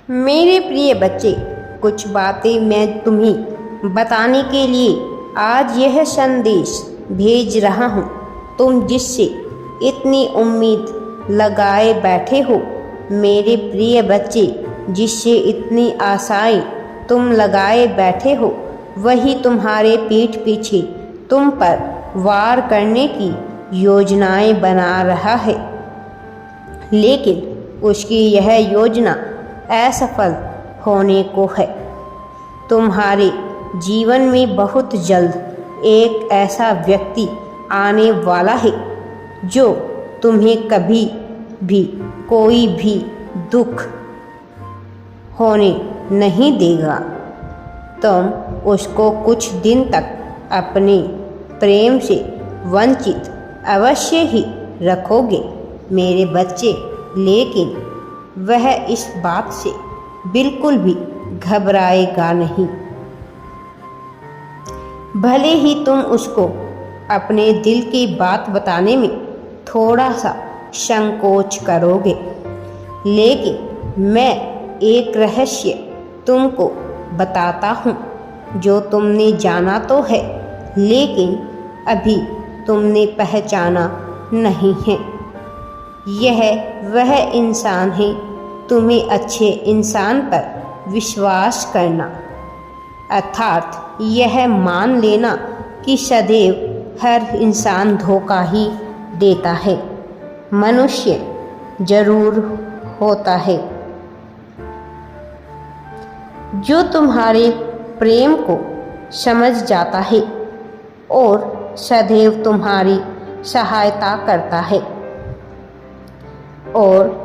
मेरे प्रिय बच्चे, कुछ बातें मैं तुम्हें बताने के लिए आज यह संदेश भेज रहा हूँ। तुम जिससे इतनी उम्मीद लगाए बैठे हो, मेरे प्रिय बच्चे, जिससे इतनी आशाएं तुम लगाए बैठे हो, वही तुम्हारे पीठ पीछे तुम पर वार करने की योजनाएं बना रहा है। लेकिन उसकी यह योजना असफल होने को है। तुम्हारे जीवन में बहुत जल्द एक ऐसा व्यक्ति आने वाला है जो तुम्हें कभी भी कोई भी दुख होने नहीं देगा। तुम उसको कुछ दिन तक अपने प्रेम से वंचित अवश्य ही रखोगे मेरे बच्चे, लेकिन वह इस बात से बिल्कुल भी घबराएगा नहीं। भले ही तुम उसको अपने दिल की बात बताने में थोड़ा सा संकोच करोगे, लेकिन मैं एक रहस्य तुमको बताता हूँ जो तुमने जाना तो है, लेकिन अभी तुमने पहचाना नहीं है। यह वह इंसान है। तुम्हें अच्छे इंसान पर विश्वास करना, अर्थात यह मान लेना कि सदैव हर इंसान धोखा ही देता है। मनुष्य जरूर होता है जो तुम्हारे प्रेम को समझ जाता है और सदैव तुम्हारी सहायता करता है, और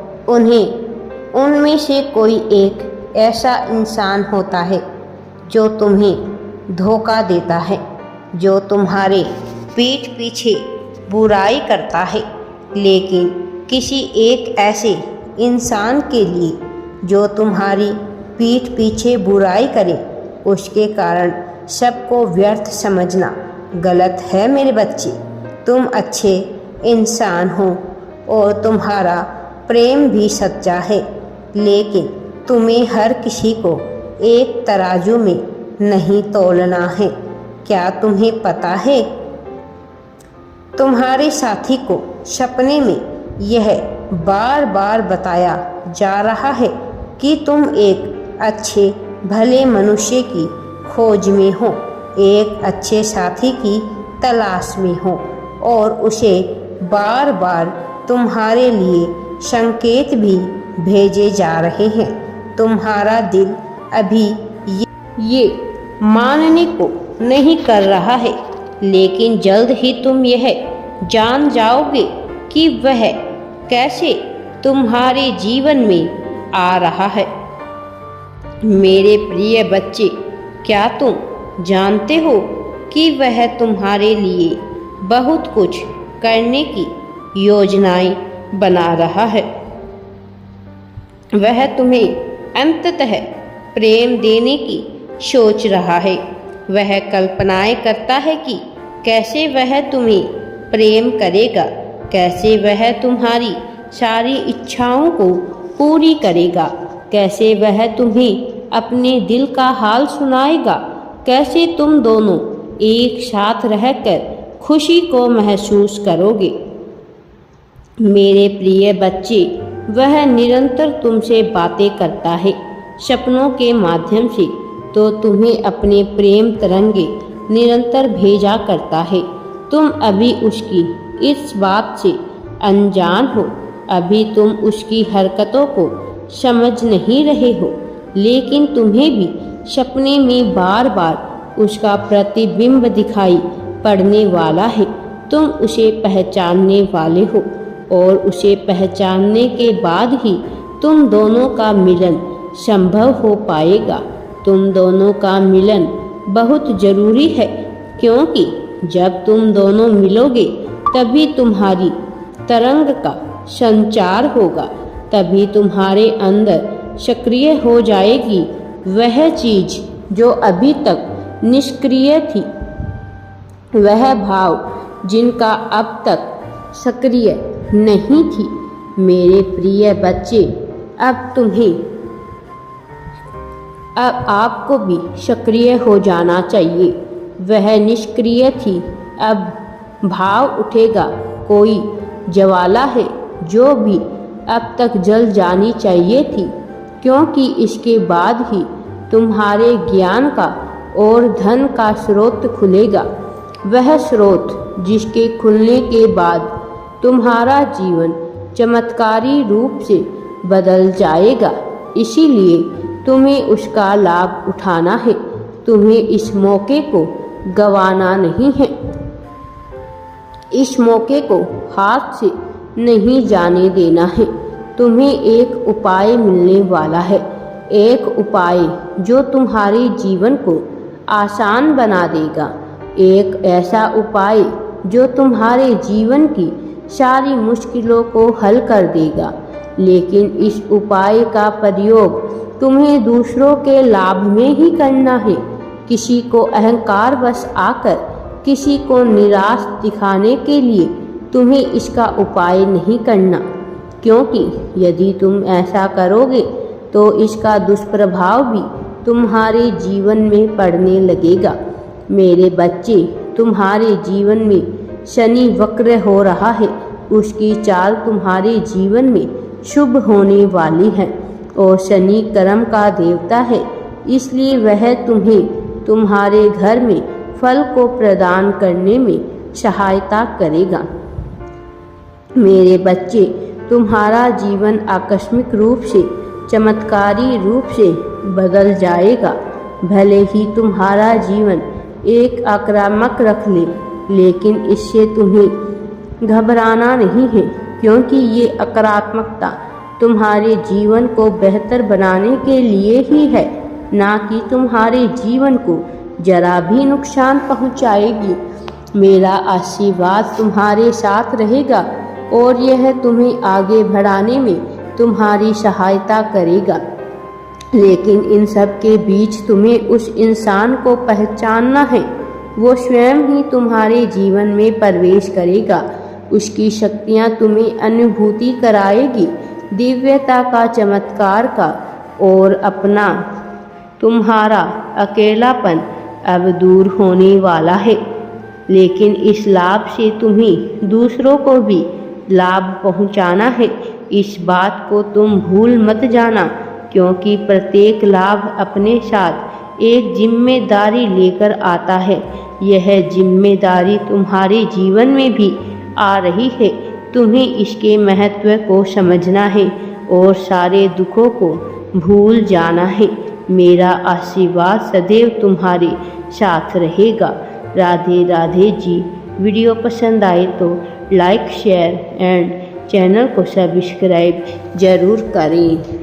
उनमें से कोई एक ऐसा इंसान होता है जो तुम्हें धोखा देता है, जो तुम्हारे पीठ पीछे बुराई करता है। लेकिन किसी एक ऐसे इंसान के लिए जो तुम्हारी पीठ पीछे बुराई करे, उसके कारण सबको व्यर्थ समझना गलत है मेरे बच्चे। तुम अच्छे इंसान हो और तुम्हारा प्रेम भी सच्चा है, लेकिन तुम्हें हर किसी को एक तराजू में नहीं तोलना है। क्या तुम्हें पता है, तुम्हारे साथी को सपने में यह बार बार बताया जा रहा है कि तुम एक अच्छे भले मनुष्य की खोज में हो, एक अच्छे साथी की तलाश में हो, और उसे बार बार तुम्हारे लिए संकेत भी भेजे जा रहे हैं। तुम्हारा दिल अभी ये मानने को नहीं कर रहा है, लेकिन जल्द ही तुम यह जान जाओगे कि वह कैसे तुम्हारे जीवन में आ रहा है। मेरे प्रिय बच्चे, क्या तुम जानते हो कि वह तुम्हारे लिए बहुत कुछ करने की योजनाएं बना रहा है। वह तुम्हें अंततः प्रेम देने की सोच रहा है। वह कल्पनाएं करता है कि कैसे वह तुम्हें प्रेम करेगा, कैसे वह तुम्हारी सारी इच्छाओं को पूरी करेगा, कैसे वह तुम्हें अपने दिल का हाल सुनाएगा, कैसे तुम दोनों एक साथ रहकर खुशी को महसूस करोगे। मेरे प्रिय बच्चे, वह निरंतर तुमसे बातें करता है, सपनों के माध्यम से तो तुम्हें अपने प्रेम तरंगे निरंतर भेजा करता है। तुम अभी उसकी इस बात से अनजान हो, अभी तुम उसकी हरकतों को समझ नहीं रहे हो, लेकिन तुम्हें भी सपने में बार बार उसका प्रतिबिंब दिखाई पड़ने वाला है। तुम उसे पहचानने वाले हो, और उसे पहचानने के बाद ही तुम दोनों का मिलन संभव हो पाएगा। तुम दोनों का मिलन बहुत जरूरी है, क्योंकि जब तुम दोनों मिलोगे तभी तुम्हारी तरंग का संचार होगा, तभी तुम्हारे अंदर सक्रिय हो जाएगी वह चीज जो अभी तक निष्क्रिय थी, वह भाव जिनका अब तक सक्रिय नहीं थी। मेरे प्रिय बच्चे, अब तुम्हें अब आपको भी सक्रिय हो जाना चाहिए। वह निष्क्रिय थी, अब भाव उठेगा। कोई ज्वाला है जो भी अब तक जल जानी चाहिए थी, क्योंकि इसके बाद ही तुम्हारे ज्ञान का और धन का स्रोत खुलेगा। वह स्रोत जिसके खुलने के बाद तुम्हारा जीवन चमत्कारी रूप से बदल जाएगा। इसीलिए तुम्हें उसका लाभ उठाना है। तुम्हें इस मौके को गंवाना नहीं है। इस मौके को हाथ से नहीं जाने देना है। तुम्हें एक उपाय मिलने वाला है, एक उपाय जो तुम्हारे जीवन को आसान बना देगा, एक ऐसा उपाय जो तुम्हारे जीवन की सारी मुश्किलों को हल कर देगा। लेकिन इस उपाय का प्रयोग तुम्हें दूसरों के लाभ में ही करना है। किसी को अहंकारवश आकर किसी को निराश दिखाने के लिए तुम्हें इसका उपाय नहीं करना, क्योंकि यदि तुम ऐसा करोगे तो इसका दुष्प्रभाव भी तुम्हारे जीवन में पड़ने लगेगा। मेरे बच्चे, तुम्हारे जीवन में शनि वक्र हो रहा है। उसकी चाल तुम्हारे जीवन में शुभ होने वाली है और शनि कर्म का देवता है, इसलिए वह तुम्हें तुम्हारे घर में फल को प्रदान करने में सहायता करेगा। मेरे बच्चे, तुम्हारा जीवन आकस्मिक रूप से, चमत्कारी रूप से बदल जाएगा। भले ही तुम्हारा जीवन एक आक्रामक रख ले, लेकिन इससे तुम्हें घबराना नहीं है, क्योंकि ये आक्रामकता तुम्हारे जीवन को बेहतर बनाने के लिए ही है, ना कि तुम्हारे जीवन को जरा भी नुकसान पहुंचाएगी। मेरा आशीर्वाद तुम्हारे साथ रहेगा और यह तुम्हें आगे बढ़ाने में तुम्हारी सहायता करेगा। लेकिन इन सब के बीच तुम्हें उस इंसान को पहचानना है। वो स्वयं ही तुम्हारे जीवन में प्रवेश करेगा। उसकी शक्तियाँ तुम्हें अनुभूति कराएगी, दिव्यता का, चमत्कार का, और अपना तुम्हारा अकेलापन अब दूर होने वाला है। लेकिन इस लाभ से तुम्हें दूसरों को भी लाभ पहुंचाना है। इस बात को तुम भूल मत जाना, क्योंकि प्रत्येक लाभ अपने साथ एक जिम्मेदारी लेकर आता है। यह जिम्मेदारी तुम्हारे जीवन में भी आ रही है। तुम्हें इसके महत्व को समझना है और सारे दुखों को भूल जाना है। मेरा आशीर्वाद सदैव तुम्हारे साथ रहेगा। राधे राधे जी। वीडियो पसंद आए तो लाइक, शेयर एंड चैनल को सब्सक्राइब जरूर करें।